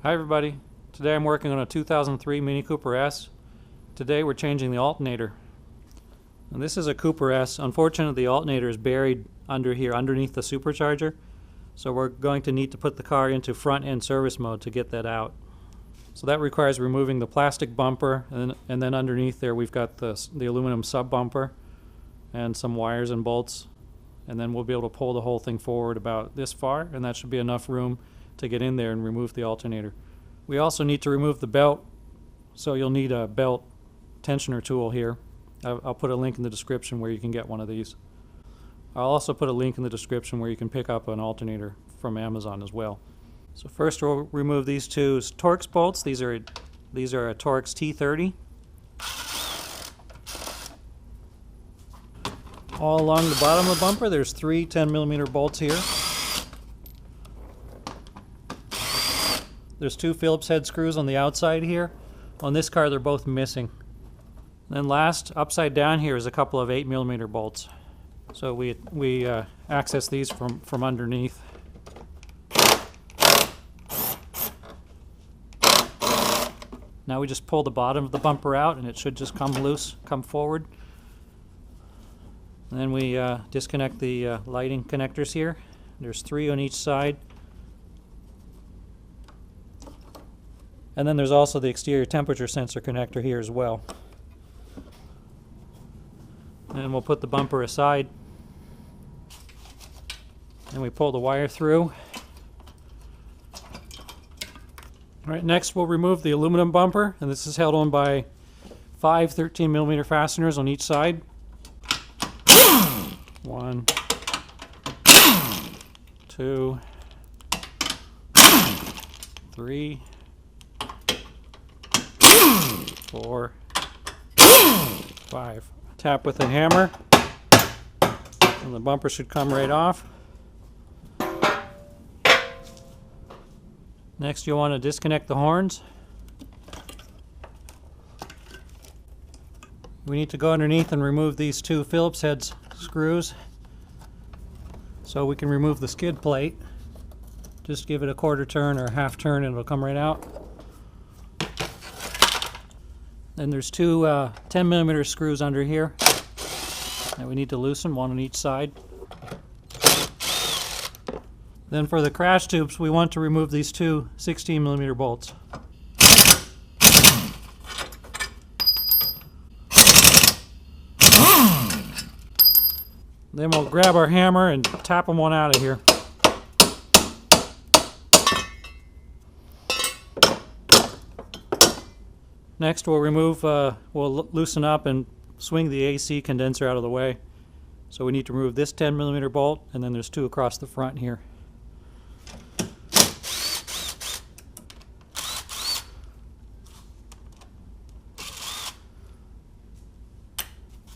Hi everybody, today I'm working on a 2003 Mini Cooper S. Today we're changing the alternator. And this is a Cooper S. Unfortunately the alternator is buried under here underneath the supercharger, so we're going to need to put the car into front end service mode to get that out. So that requires removing the plastic bumper, and then underneath there we've got the aluminum sub bumper and some wires and bolts, and then we'll be able to pull the whole thing forward about this far, and that should be enough room to get in there and remove the alternator. We also need to remove the belt, so you'll need a belt tensioner tool here. I'll put a link in the description where you can get one of these. I'll also put a link in the description where you can pick up an alternator from Amazon as well. So first we'll remove these two torx bolts. These are a torx T30. All along the bottom of the bumper there's three 10mm bolts here. There's two Phillips head screws on the outside here. On this car they're both missing. And then last, upside down here is a couple of 8mm bolts. So we access these from underneath. Now we just pull the bottom of the bumper out and it should just come loose, come forward. And then we disconnect the lighting connectors here. There's three on each side. And then there's also the exterior temperature sensor connector here as well. And we'll put the bumper aside. And we pull the wire through. Alright, next we'll remove the aluminum bumper, and this is held on by 5 13mm fasteners on each side. 1, 2, 3, 4, 5. Tap with a hammer and the bumper should come right off. Next you'll want to disconnect the horns. We need to go underneath and remove these two Phillips head screws so we can remove the skid plate. Just give it a quarter turn or a half turn and it'll come right out. Then there's two 10mm screws under here that we need to loosen, one on each side. Then for the crash tubes, we want to remove these two 16mm bolts. Then we'll grab our hammer and tap them one out of here. Next we'll we'll loosen up and swing the AC condenser out of the way. So we need to remove this 10mm bolt, and then there's two across the front here.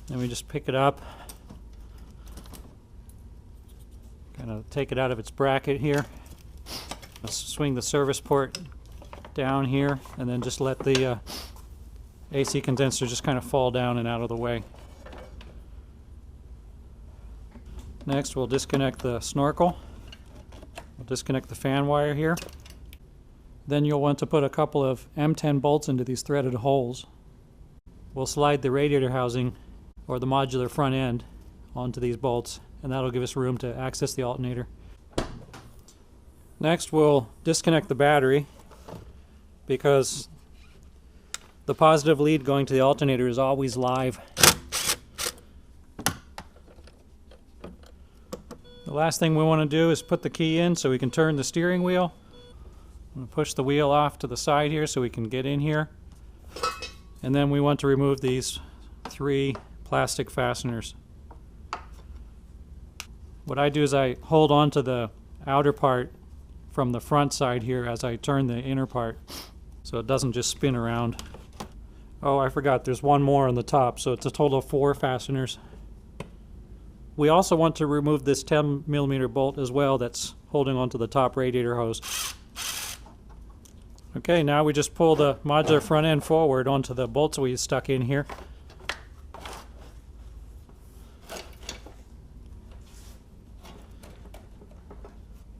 Then we just pick it up, kind of take it out of its bracket here. Let's swing the service port down here, and then just let the AC condenser just kind of fall down and out of the way. Next we'll disconnect the snorkel. We'll disconnect the fan wire here. Then you'll want to put a couple of M10 bolts into these threaded holes. We'll slide the radiator housing or the modular front end onto these bolts, and that'll give us room to access the alternator. Next we'll disconnect the battery, because the positive lead going to the alternator is always live. The last thing we want to do is put the key in so we can turn the steering wheel. I'm going to push the wheel off to the side here so we can get in here. And then we want to remove these three plastic fasteners. What I do is I hold on to the outer part from the front side here as I turn the inner part, so it doesn't just spin around. Oh, I forgot, there's one more on the top, so it's a total of 4 fasteners. We also want to remove this 10mm bolt as well that's holding onto the top radiator hose. Okay, now we just pull the modular front end forward onto the bolts we stuck in here.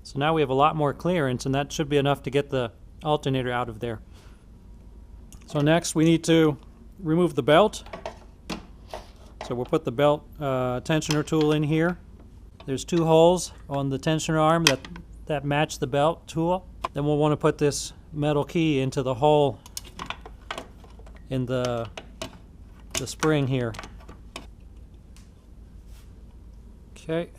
So now we have a lot more clearance, and that should be enough to get the alternator out of there. So next we need to remove the belt. So we'll put the belt tensioner tool in here. There's 2 holes on the tensioner arm that match the belt tool. Then we'll want to put this metal key into the hole in the spring here. Okay.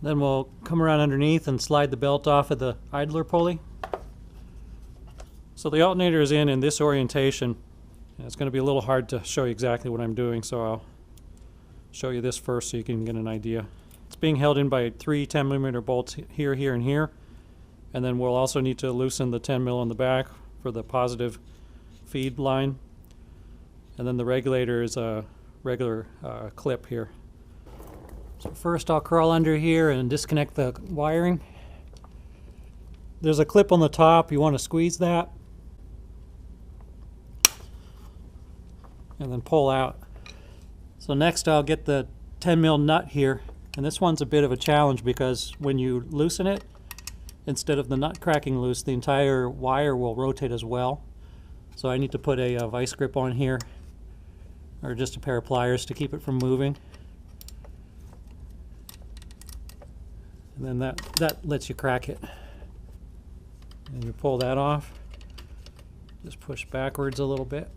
Then we'll come around underneath and slide the belt off of the idler pulley. So the alternator is in this orientation. It's going to be a little hard to show you exactly what I'm doing, so I'll show you this first so you can get an idea. It's being held in by 3 10mm bolts here, here, and here. And then we'll also need to loosen the 10mm on the back for the positive feed line. And then the regulator is a regular clip here. So first I'll crawl under here and disconnect the wiring. There's a clip on the top. You want to squeeze that and then pull out. So next I'll get the 10mm nut here, and this one's a bit of a challenge because when you loosen it, instead of the nut cracking loose, the entire wire will rotate as well. So I need to put a vice grip on here, or just a pair of pliers to keep it from moving. And then that lets you crack it. And you pull that off. Just push backwards a little bit.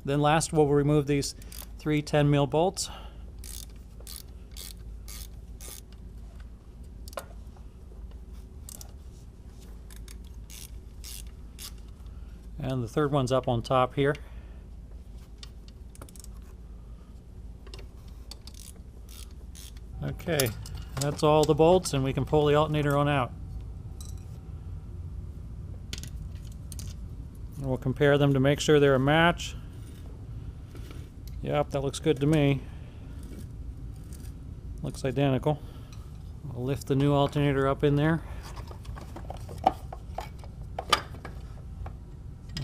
Then last we'll remove these 3 10mm bolts. And the third one's up on top here. Okay, that's all the bolts, and we can pull the alternator on out. And we'll compare them to make sure they're a match. Yep, that looks good to me. Looks identical. I'll lift the new alternator up in there.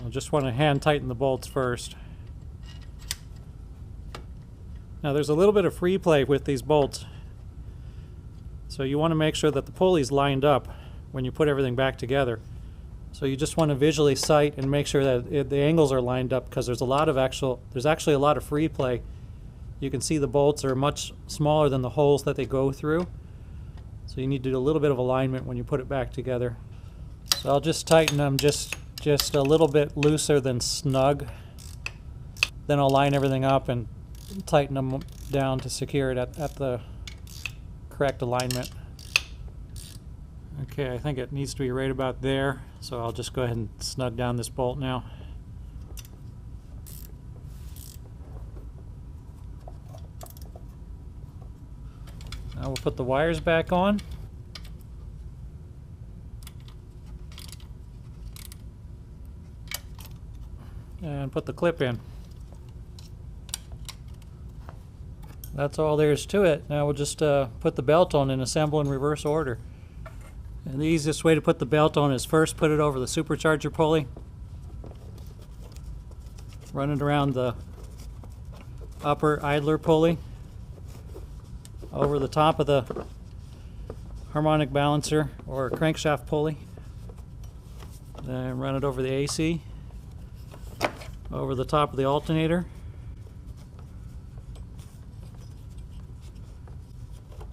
I'll just want to hand tighten the bolts first. Now there's a little bit of free play with these bolts. So you want to make sure that the pulley's lined up when you put everything back together. So you just want to visually sight and make sure that the angles are lined up, because there's actually a lot of free play. You can see the bolts are much smaller than the holes that they go through. So you need to do a little bit of alignment when you put it back together. So I'll just tighten them just a little bit looser than snug. Then I'll line everything up and tighten them down to secure it at the correct alignment. Okay, I think it needs to be right about there, so I'll just go ahead and snug down this bolt now. Now we'll put the wires back on. And put the clip in. That's all there is to it. Now we'll just put the belt on and assemble in reverse order. And the easiest way to put the belt on is first put it over the supercharger pulley. Run it around the upper idler pulley. Over the top of the harmonic balancer or crankshaft pulley. Then run it over the AC. Over the top of the alternator.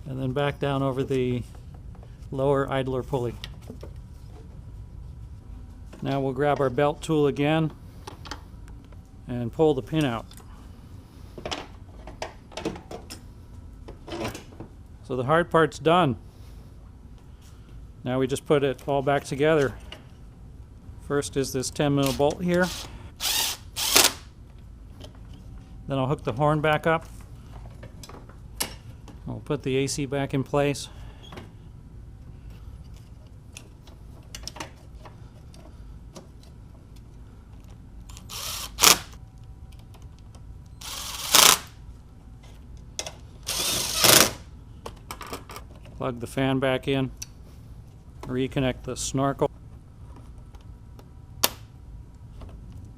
And then back down over the lower idler pulley. Now we'll grab our belt tool again and pull the pin out. So the hard part's done. Now we just put it all back together. First is this 10mm bolt here. Then I'll hook the horn back up. I'll put the AC back in place. Plug the fan back in. Reconnect the snorkel.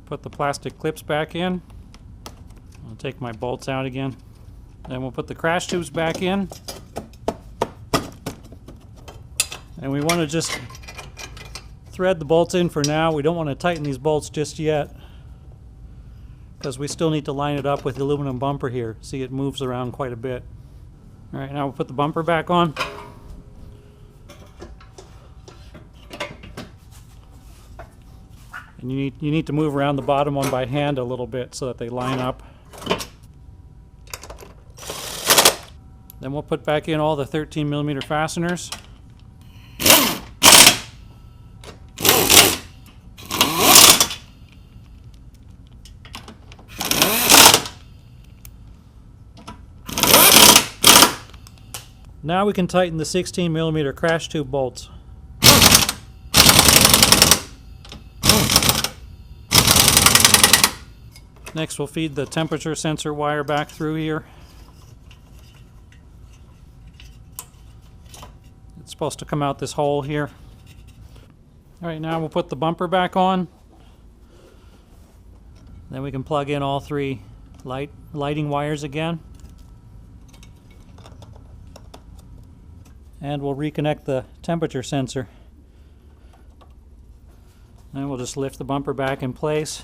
Put the plastic clips back in. I'll take my bolts out again. Then we'll put the crash tubes back in. And we want to just thread the bolts in for now. We don't want to tighten these bolts just yet, because we still need to line it up with the aluminum bumper here. See, it moves around quite a bit. Alright, now we'll put the bumper back on. And you need to move around the bottom one by hand a little bit so that they line up. Then we'll put back in all the 13mm fasteners. Now we can tighten the 16mm crash tube bolts. Next we'll feed the temperature sensor wire back through here. It's supposed to come out this hole here. Alright, now we'll put the bumper back on. Then we can plug in all three lighting wires again. And we'll reconnect the temperature sensor. Then we'll just lift the bumper back in place.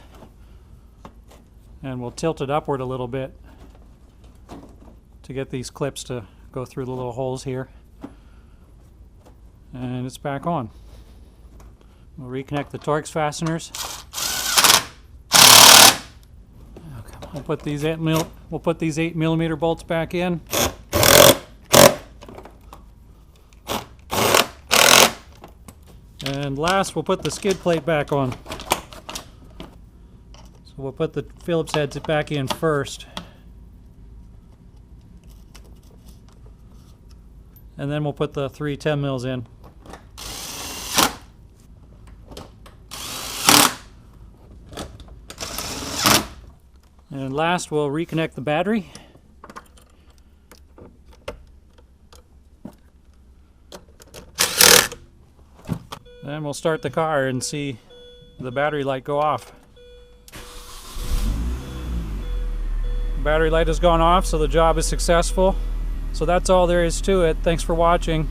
And we'll tilt it upward a little bit to get these clips to go through the little holes here. And it's back on. We'll reconnect the torx fasteners. Okay, we'll put these 8mm bolts back in. And last, we'll put the skid plate back on. So we'll put the Phillips heads back in first. And then we'll put the 3 10mm in. And last, we'll reconnect the battery. Then we'll start the car and see the battery light go off. The battery light has gone off, so the job is successful. So that's all there is to it. Thanks for watching.